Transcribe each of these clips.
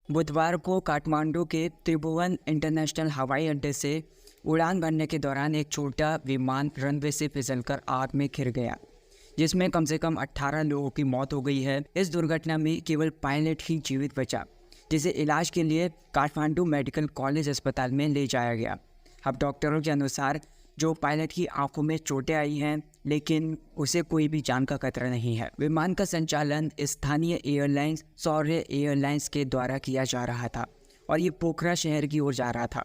बुधवार को काठमांडू के त्रिभुवन इंटरनेशनल हवाई अड्डे से उड़ान भरने के दौरान एक छोटा विमान रनवे से फिसलकर आग में घिर गया, जिसमें कम से कम 18 लोगों की मौत हो गई है। इस दुर्घटना में केवल पायलट ही जीवित बचा, जिसे इलाज के लिए काठमांडू मेडिकल कॉलेज अस्पताल में ले जाया गया। अब डॉक्टरों के अनुसार जो पायलट की आंखों में चोटें आई हैं, लेकिन उसे कोई भी जान का खतरा नहीं है। विमान का संचालन स्थानीय एयरलाइंस शौर्य एयरलाइंस के द्वारा किया जा रहा था और ये पोखरा शहर की ओर जा रहा था।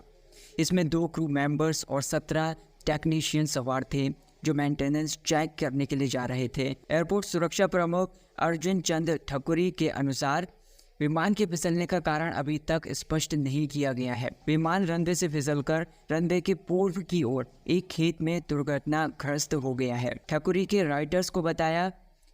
इसमें 2 क्रू मेंबर्स और 17 टेक्नीशियन सवार थे, जो मेंटेनेंस चेक करने के लिए जा रहे थे। एयरपोर्ट सुरक्षा प्रमुख अर्जुन चंद ठकुरी के अनुसार विमान के फिसलने का कारण अभी तक स्पष्ट नहीं किया गया है। विमान रनवे से फिसलकर रनवे के पूर्व की ओर एक खेत में दुर्घटनाग्रस्त हो गया है। ठकुरी के रॉयटर्स को बताया,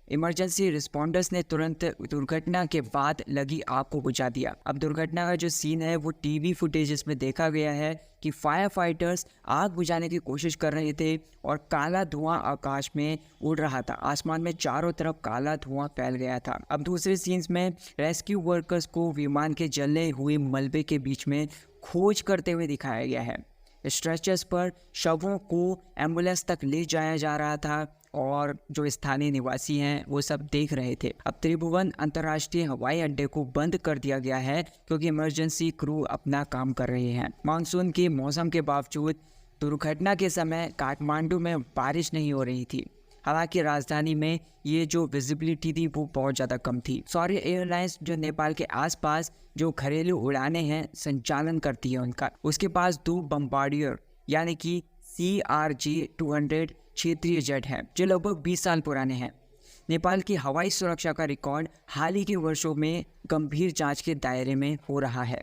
इमरजेंसी रिस्पॉन्डर्स ने तुरंत दुर्घटना के बाद लगी आग को बुझा दिया। अब दुर्घटना का जो सीन है वो टीवी फुटेजेस में देखा गया है कि फायर फाइटर्स आग बुझाने की कोशिश कर रहे थे और काला धुआं आकाश में उड़ रहा था। आसमान में चारों तरफ काला धुआं फैल गया था। अब दूसरे सीन्स में रेस्क्यू वर्कर्स को विमान के जले हुए मलबे के बीच में खोज करते हुए दिखाया गया है। स्ट्रेचर्स पर शवों को एम्बुलेंस तक ले जाया जा रहा था और जो स्थानीय निवासी हैं वो सब देख रहे थे। अब त्रिभुवन अंतर्राष्ट्रीय हवाई अड्डे को बंद कर दिया गया है क्योंकि इमरजेंसी क्रू अपना काम कर रहे हैं। मानसून के मौसम के बावजूद दुर्घटना के समय काठमांडू में बारिश नहीं हो रही थी। हालांकि राजधानी में ये जो विजिबिलिटी थी वो बहुत ज़्यादा कम थी। शौर्य एयरलाइंस जो नेपाल के आसपास जो घरेलू उड़ानें हैं संचालन करती है उनका, उसके पास 2 बम्बार्डियर यानी कि CRJ-200 क्षेत्रीय जेट हैं जो लगभग 20 साल पुराने हैं। नेपाल की हवाई सुरक्षा का रिकॉर्ड हाल ही के वर्षों में गंभीर जांच के दायरे में हो रहा है।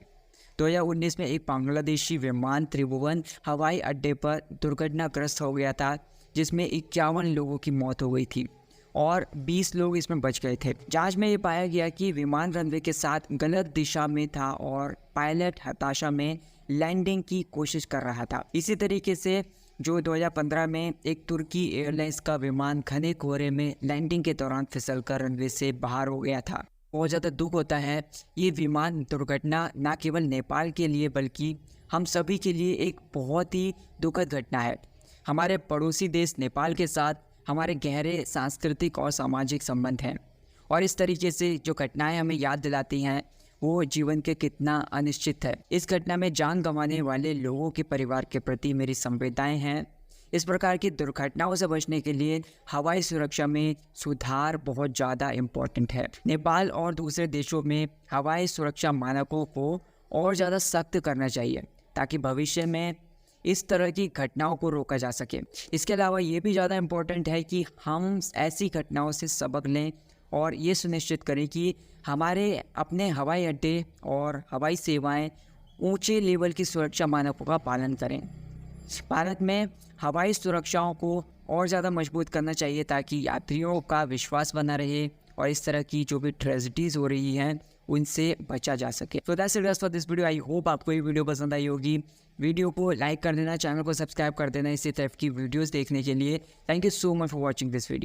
2019 में एक बांग्लादेशी विमान त्रिभुवन हवाई अड्डे पर दुर्घटनाग्रस्त हो गया था, जिसमें 51 लोगों की मौत हो गई थी और 20 लोग इसमें बच गए थे। जांच में ये पाया गया कि विमान रनवे के साथ गलत दिशा में था और पायलट हताशा में लैंडिंग की कोशिश कर रहा था। इसी तरीके से जो 2015 में एक तुर्की एयरलाइंस का विमान घने कोहरे में लैंडिंग के दौरान फिसलकर रनवे से बाहर हो गया था। बहुत ज़्यादा दुख होता है। ये विमान दुर्घटना न केवल नेपाल के लिए बल्कि हम सभी के लिए एक बहुत ही दुखद घटना है। हमारे पड़ोसी देश नेपाल के साथ हमारे गहरे सांस्कृतिक और सामाजिक संबंध हैं और इस तरीके से जो घटनाएं हमें याद दिलाती हैं वो जीवन के कितना अनिश्चित है। इस घटना में जान गंवाने वाले लोगों के परिवार के प्रति मेरी संवेदनाएं हैं। इस प्रकार की दुर्घटनाओं से बचने के लिए हवाई सुरक्षा में सुधार बहुत ज़्यादा इम्पोर्टेंट है। नेपाल और दूसरे देशों में हवाई सुरक्षा मानकों को और ज़्यादा सख्त करना चाहिए ताकि भविष्य में इस तरह की घटनाओं को रोका जा सके। इसके अलावा ये भी ज़्यादा इम्पोर्टेंट है कि हम ऐसी घटनाओं से सबक लें और ये सुनिश्चित करें कि हमारे अपने हवाई अड्डे और हवाई सेवाएं ऊंचे लेवल की सुरक्षा मानकों का पालन करें। भारत में हवाई सुरक्षाओं को और ज़्यादा मजबूत करना चाहिए ताकि यात्रियों का विश्वास बना रहे और इस तरह की जो भी ट्रेजिडीज़ हो रही हैं उनसे बचा जा सके। तो that's it for this video. I hope आपको ये वीडियो पसंद आई होगी। वीडियो को लाइक कर देना, चैनल को सब्सक्राइब कर देना इसी टाइप की वीडियोस देखने के लिए। Thank you so much for watching this video.